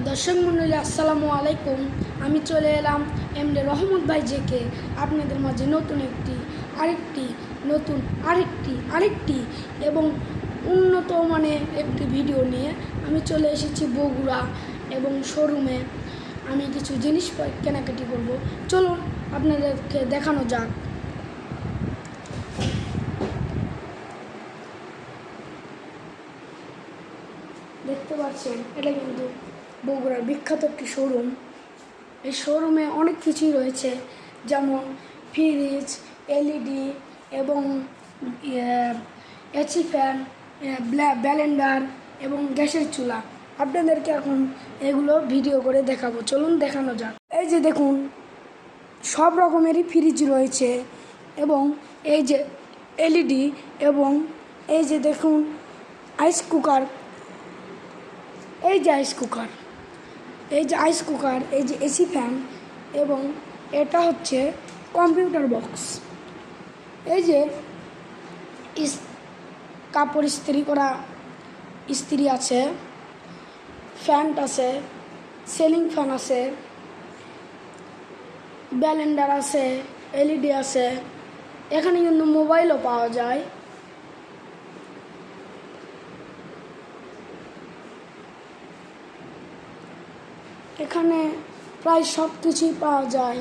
দর্শক মণ্ডলী আসসালামু আলাইকুম। আমি চলে এলাম এমডি রহমত ভাই জেকে আপনাদের মাঝে আরেকটি এবং উন্নত মানের একটি ভিডিও নিয়ে আমি চলে এসেছি বগুড়া এবং শোরুমে। আমি কিছু জিনিস কেনাকাটি করব, চলুন আপনাদেরকে দেখানো যাক। দেখতে পাচ্ছেন এটা কিন্তু বগুড়ার বিখ্যাত একটি শোরুম। এই শোরুমে অনেক কিছুই রয়েছে, যেমন ফ্রিজ, এলইডি এবং এসি ফ্যান, ব্লেন্ডার এবং গ্যাসের চুলা। আপনাদেরকে এখন এগুলো ভিডিও করে দেখাবো, চলুন দেখানো যাক। এই যে দেখুন, সব রকমেরই ফ্রিজ রয়েছে এবং এই যে এলইডি এবং এই যে দেখুন আইস কুকার, এই যে আইস কুকার, এই যে এসি ফ্যান এবং এটা হচ্ছে কম্পিউটার বক্স। এই যে কাপড় ইস্ত্রি করা ইস্ত্রি আছে, ফ্যান আছে, সিলিং ফ্যান আছে, ব্লেন্ডার আছে, এলইডি আছে। এখানে কিন্তু মোবাইলও পাওয়া যায়। এখানে প্রায় সব কিছুই পাওয়া যায়।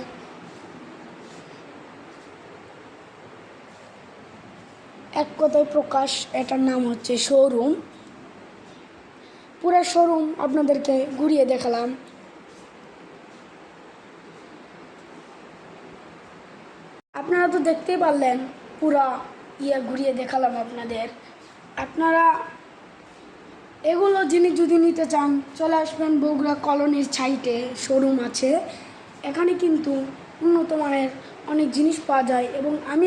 এক কথায় প্রকাশ, এটার নাম হচ্ছে শোরুম। পুরো শোরুম আপনাদেরকে ঘুরিয়ে দেখালাম। আপনারা তো দেখতেই পারলেন, পুরা ঘুরিয়ে দেখালাম আপনাদের। আপনারা এগুলো জিনিস যদি নিতে চান চলে আসবেন বগুড়া কলোনির সাইটে শোরুম আছে। এখানে কিন্তু উন্নত মানের অনেক জিনিস পাওয়া যায় এবং আমি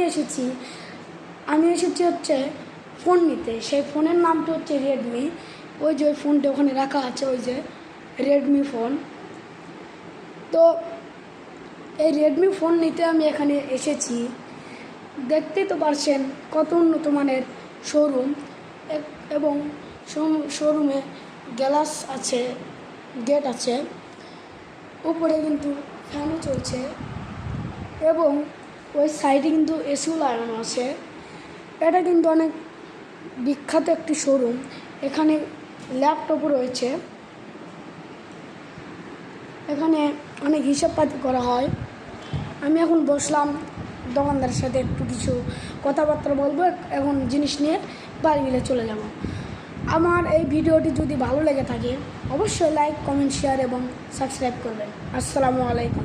এসেছি হচ্ছে ফোন নিতে। সেই ফোনের নামটা হচ্ছে রেডমি। ওই যে ওই ফোনটা ওখানে রাখা আছে, ওই যে রেডমি ফোন। তো এই রেডমি ফোন নিতে আমি এখানে এসেছি। দেখতেই তো পারছেন কত উন্নত মানের শোরুম এবং শোরুমে গ্লাস আছে, গেট আছে, উপরে কিন্তু ফ্যানও চলছে এবং ওই সাইডে কিন্তু এসিও লাগানো আছে। এটা কিন্তু অনেক বিখ্যাত একটি শোরুম। এখানে ল্যাপটপও রয়েছে, এখানে অনেক হিসাবপাতি করা হয়। আমি এখন বসলাম দোকানদারের সাথে, একটু কিছু কথাবার্তা বলবো, এখন জিনিস নিয়ে বাড়ি মিলে চলে যাব। আমার এই ভিডিওটি যদি ভালো লেগে থাকে অবশ্যই লাইক, কমেন্ট, শেয়ার এবং সাবস্ক্রাইব করবেন। আসসালামু আলাইকুম।